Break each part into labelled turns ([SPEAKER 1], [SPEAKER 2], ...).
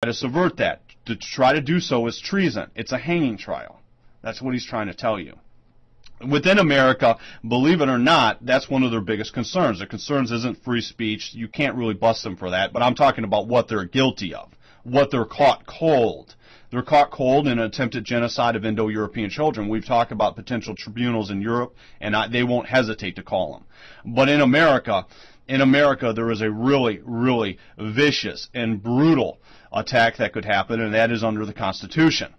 [SPEAKER 1] to subvert that. To try to do so is treason. It's a hanging trial. That's what he's trying to tell you. Within America, believe it or not, that's one of their biggest concerns. Their concerns isn't free speech. You can't really bust them for that, but I'm talking about what they're guilty of, what they're caught cold. They're caught cold in an attempted genocide of Indo-European children. We've talked about potential tribunals in Europe, and they won't hesitate to call them. But in America, there is a really, really vicious and brutal attack that could happen, and that is under the Constitution.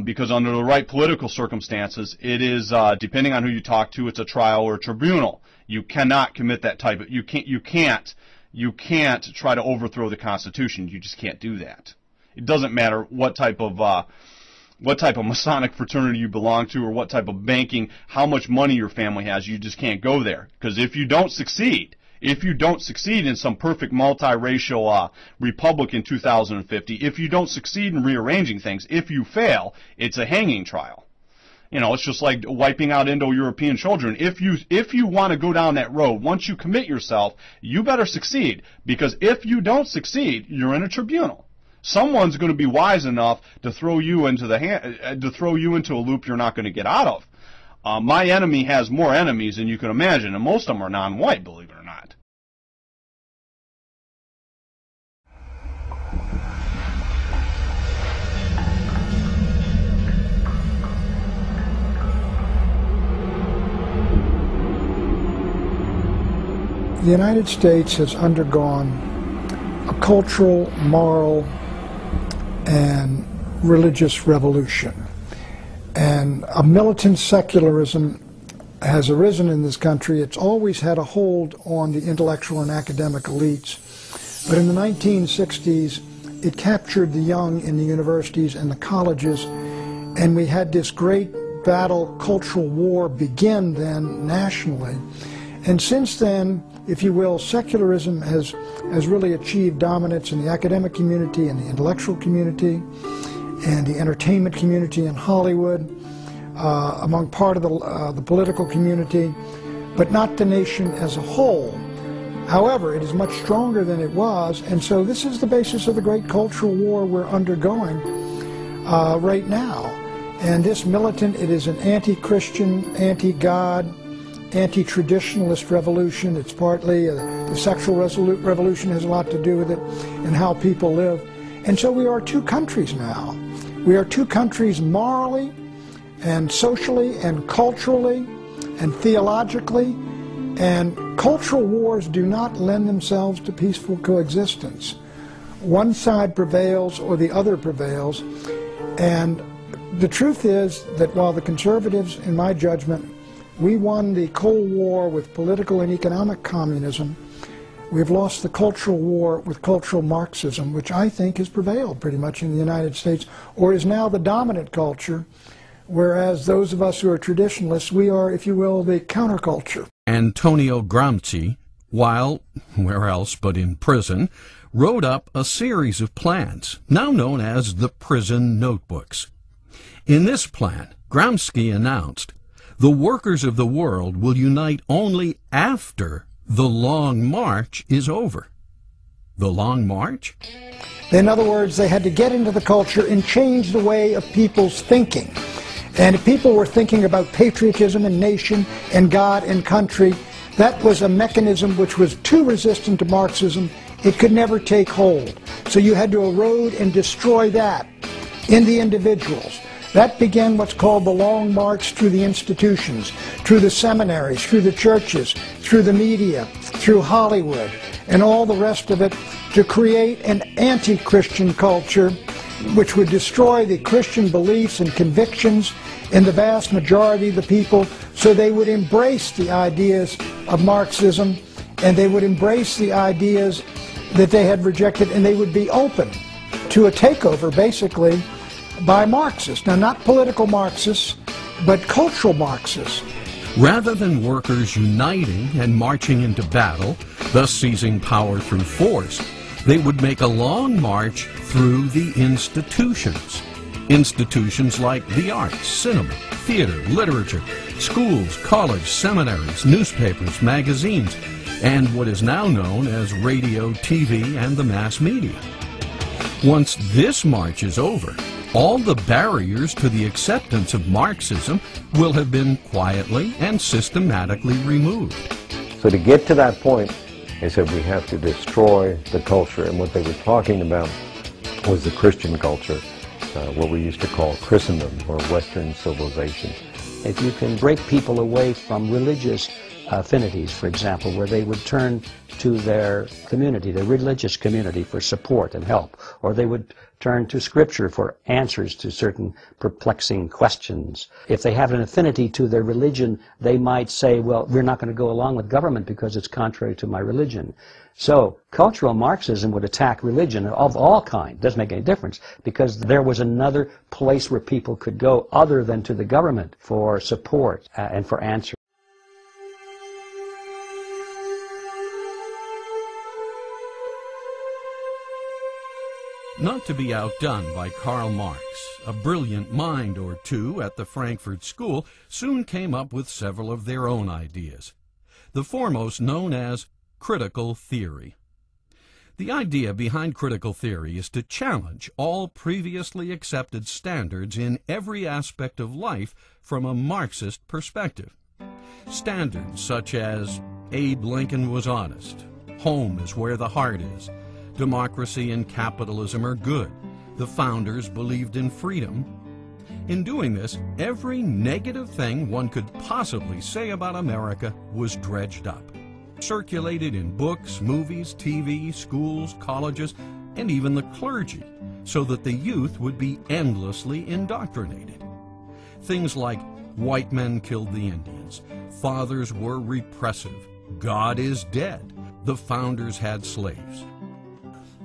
[SPEAKER 1] Because under the right political circumstances, it is, depending on who you talk to, it's a trial or a tribunal. You cannot commit that type of, you can't try to overthrow the Constitution. You just can't do that. It doesn't matter what type of Masonic fraternity you belong to, or what type of banking, how much money your family has. You just can't go there. Because if you don't succeed in some perfect multiracial republic in 2050, if you don't succeed in rearranging things, if you fail, it's a hanging trial. You know, it's just like wiping out Indo-European children. If you want to go down that road, once you commit yourself, you better succeed. Because if you don't succeed, you're in a tribunal. Someone's going to be wise enough to throw you into a loop you're not going to get out of. My enemy has more enemies than you can imagine, and most of them are non-white, believe it or not.
[SPEAKER 2] The United States has undergone a cultural, moral, and religious revolution. And a militant secularism has arisen in this country. It's always had a hold on the intellectual and academic elites. But in the 1960s, it captured the young in the universities and the colleges, and we had this great battle, cultural war begin then nationally. And since then, if you will, secularism has really achieved dominance in the academic community and the intellectual community and the entertainment community in Hollywood, among part of the political community, but not the nation as a whole. However, it is much stronger than it was, and so this is the basis of the great cultural war we're undergoing right now. And this militant, it is an anti-Christian, anti-God, anti-traditionalist revolution. It's partly the sexual revolution has a lot to do with it, and how people live. And so we are two countries now. We are two countries morally and socially and culturally and theologically, and cultural wars do not lend themselves to peaceful coexistence. One side prevails or the other prevails, and the truth is that while the conservatives, in my judgment, we won the Cold War with political and economic communism, we've lost the cultural war with cultural Marxism, which I think has prevailed pretty much in the United States, or is now the dominant culture, whereas those of us who are traditionalists, we are, if you will, the counterculture.
[SPEAKER 3] Antonio Gramsci, while, where else but in prison, wrote up a series of plans, now known as the Prison Notebooks. In this plan, Gramsci announced, the workers of the world will unite only after the Long March is over. The Long March?
[SPEAKER 2] In other words, they had to get into the culture and change the way of people's thinking. And if people were thinking about patriotism and nation and God and country, that was a mechanism which was too resistant to Marxism. It could never take hold. So you had to erode and destroy that in the individuals. That began what's called the Long March through the institutions, through the seminaries, through the churches, through the media, through Hollywood, and all the rest of it, to create an anti-Christian culture which would destroy the Christian beliefs and convictions in the vast majority of the people, so they would embrace the ideas of Marxism, and they would embrace the ideas that they had rejected, and they would be open to a takeover, basically, by Marxists. Now, not political Marxists, but cultural Marxists.
[SPEAKER 3] Rather than workers uniting and marching into battle, thus seizing power through force, they would make a long march through the institutions. Institutions like the arts, cinema, theater, literature, schools, college, seminaries, newspapers, magazines, and what is now known as radio, TV, and the mass media. Once this march is over, all the barriers to the acceptance of Marxism will have been quietly and systematically removed.
[SPEAKER 4] So to get to that point, they said we have to destroy the culture, and what they were talking about was the Christian culture, what we used to call Christendom or Western civilization.
[SPEAKER 5] If you can break people away from religious affinities, for example, where they would turn to their community, their religious community, for support and help, or they would turn to Scripture for answers to certain perplexing questions. If they have an affinity to their religion, they might say, well, we're not going to go along with government because it's contrary to my religion. So cultural Marxism would attack religion of all kinds. Doesn't make any difference, because there was another place where people could go other than to the government for support and for answers.
[SPEAKER 3] Not to be outdone by Karl Marx, a brilliant mind or two at the Frankfurt School soon came up with several of their own ideas, the foremost known as critical theory. The idea behind critical theory is to challenge all previously accepted standards in every aspect of life from a Marxist perspective. Standards such as Abe Lincoln was honest, home is where the heart is, democracy and capitalism are good, the founders believed in freedom. In doing this, every negative thing one could possibly say about America was dredged up, circulated in books, movies, TV, schools, colleges, and even the clergy, so that the youth would be endlessly indoctrinated. Things like white men killed the Indians, fathers were repressive, God is dead, the founders had slaves.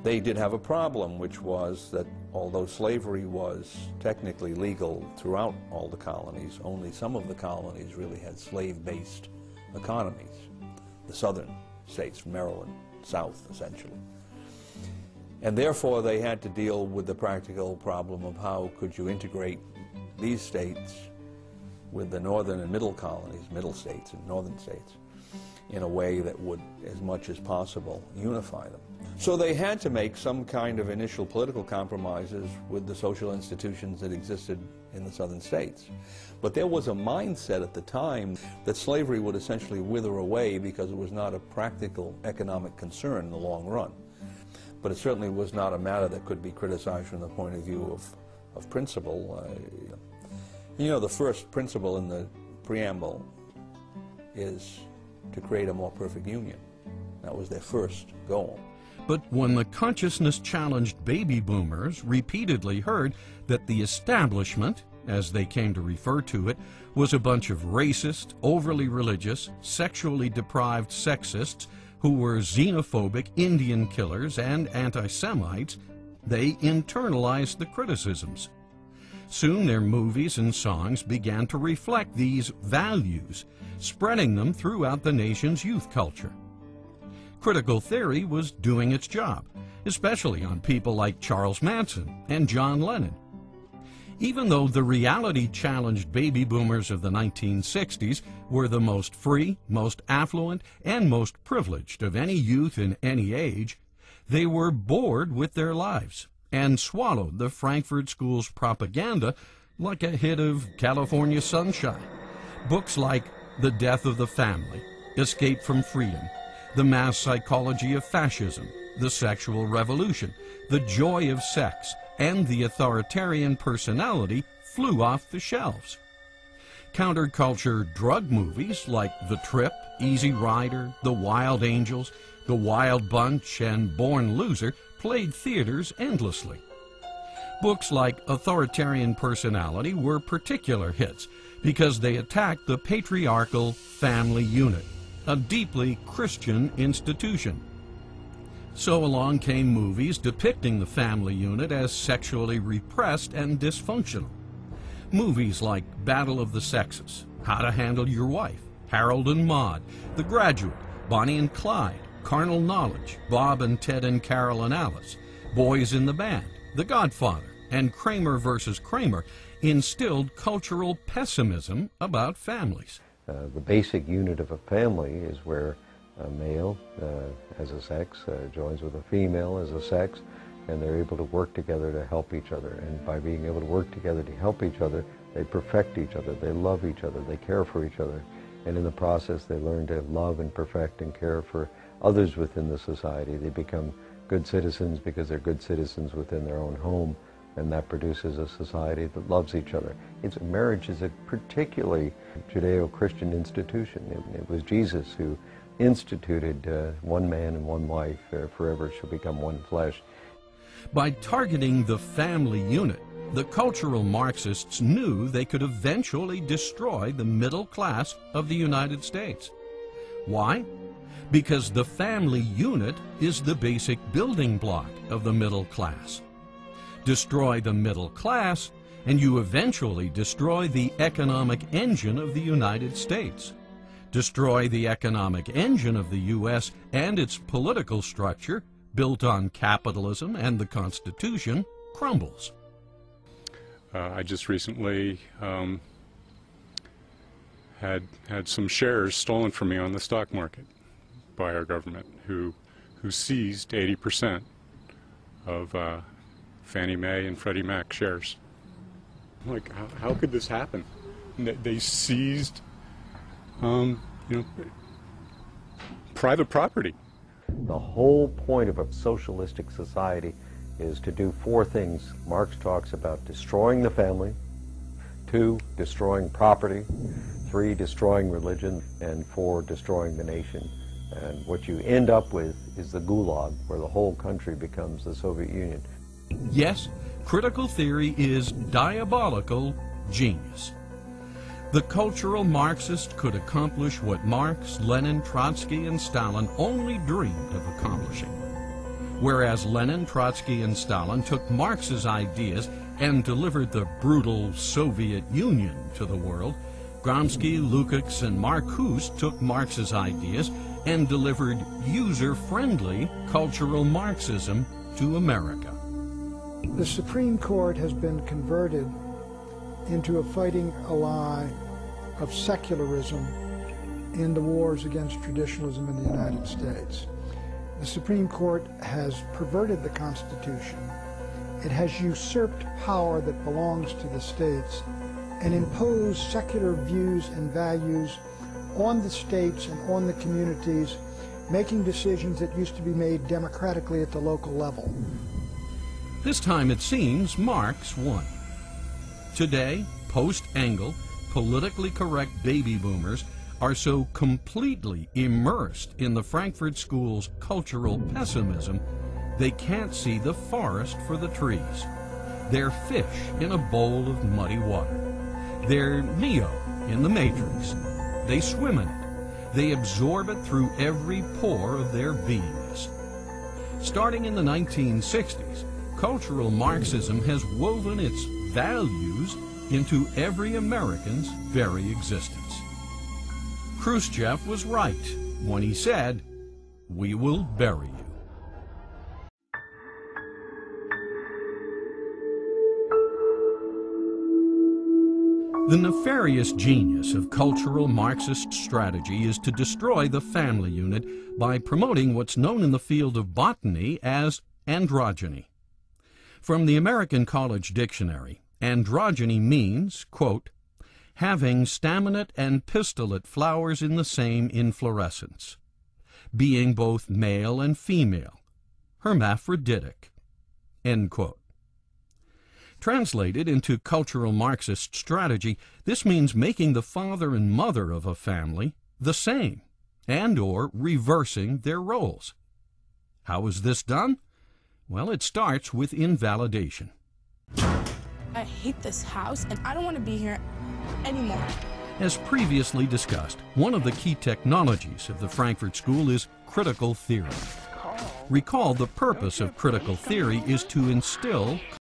[SPEAKER 6] They did have a problem, which was that although slavery was technically legal throughout all the colonies, only some of the colonies really had slave-based economies. The southern states, Maryland, South, essentially. And therefore they had to deal with the practical problem of how could you integrate these states with the northern and middle colonies, middle states and northern states, in a way that would, as much as possible, unify them. So they had to make some kind of initial political compromises with the social institutions that existed in the southern states. But there was a mindset at the time that slavery would essentially wither away because it was not a practical economic concern in the long run. But it certainly was not a matter that could be criticized from the point of view of principle. You know, the first principle in the preamble is to create a more perfect union. That was their first goal.
[SPEAKER 3] But when the consciousness-challenged baby boomers repeatedly heard that the establishment, as they came to refer to it, was a bunch of racist, overly religious, sexually deprived sexists who were xenophobic Indian killers and anti-Semites, they internalized the criticisms. Soon their movies and songs began to reflect these values, spreading them throughout the nation's youth culture. Critical theory was doing its job, especially on people like Charles Manson and John Lennon. Even though the reality-challenged baby boomers of the 1960s were the most free, most affluent, and most privileged of any youth in any age, they were bored with their lives and swallowed the Frankfurt School's propaganda like a hit of California Sunshine. Books like The Death of the Family, Escape from Freedom, The Mass Psychology of Fascism, The Sexual Revolution, The Joy of Sex, and The Authoritarian Personality flew off the shelves. Counterculture drug movies like The Trip, Easy Rider, The Wild Angels, The Wild Bunch, and Born Loser played theaters endlessly. Books like Authoritarian Personality were particular hits because they attacked the patriarchal family unit, a deeply Christian institution. So along came movies depicting the family unit as sexually repressed and dysfunctional. Movies like Battle of the Sexes, How to Handle Your Wife, Harold and Maude, The Graduate, Bonnie and Clyde, Carnal Knowledge, Bob and Ted and Carol and Alice, Boys in the Band, The Godfather, and Kramer versus Kramer instilled cultural pessimism about families.
[SPEAKER 4] The basic unit of a family is where a male as a sex joins with a female as a sex, and they're able to work together to help each other. And by being able to work together to help each other, they perfect each other, they love each other, they care for each other. And in the process, they learn to love and perfect and care for others within the society. They become good citizens because they're good citizens within their own home, and that produces a society that loves each other. Marriage is a particularly Judeo-Christian institution. It was Jesus who instituted one man and one wife, forever shall become one flesh.
[SPEAKER 3] By targeting the family unit, the cultural Marxists knew they could eventually destroy the middle class of the United States. Why? Because the family unit is the basic building block of the middle class. Destroy the middle class, and you eventually destroy the economic engine of the United States. Destroy the economic engine of the U.S. and its political structure, built on capitalism and the Constitution, crumbles.
[SPEAKER 7] I just recently had some shares stolen from me on the stock market by our government, who seized 80% of Fannie Mae and Freddie Mac shares. I'm like, how could this happen? They seized, private property.
[SPEAKER 4] The whole point of a socialistic society is to do four things. Marx talks about destroying the family, 2, destroying property, 3, destroying religion, and 4, destroying the nation. And what you end up with is the Gulag, where the whole country becomes the Soviet Union.
[SPEAKER 3] Yes, critical theory is diabolical genius. The cultural Marxist could accomplish what Marx, Lenin, Trotsky, and Stalin only dreamed of accomplishing. Whereas Lenin, Trotsky, and Stalin took Marx's ideas and delivered the brutal Soviet Union to the world, Gramsci, Lukács, and Marcuse took Marx's ideas and delivered user-friendly cultural Marxism to America.
[SPEAKER 2] The Supreme Court has been converted into a fighting ally of secularism in the wars against traditionalism in the United States. The Supreme Court has perverted the Constitution. It has usurped power that belongs to the states and imposed secular views and values on the states and on the communities, making decisions that used to be made democratically at the local level.
[SPEAKER 3] This time it seems Marx won. Today, post-Engel, politically correct baby boomers are so completely immersed in the Frankfurt School's cultural pessimism, they can't see the forest for the trees. They're fish in a bowl of muddy water. They're Neo in the Matrix. They swim in it. They absorb it through every pore of their beingness. Starting in the 1960s, cultural Marxism has woven its values into every American's very existence. Khrushchev was right when he said, "We will bury you." The nefarious genius of cultural Marxist strategy is to destroy the family unit by promoting what's known in the field of botany as androgyny. From the American College Dictionary, androgyny means, quote, having staminate and pistillate flowers in the same inflorescence, being both male and female, hermaphroditic, end quote. Translated into cultural Marxist strategy, this means making the father and mother of a family the same, and or reversing their roles. How is this done? Well, it starts with invalidation.
[SPEAKER 8] I hate this house, and I don't want to be here anymore.
[SPEAKER 3] As previously discussed, one of the key technologies of the Frankfurt School is critical theory. Recall the purpose of critical theory is to instill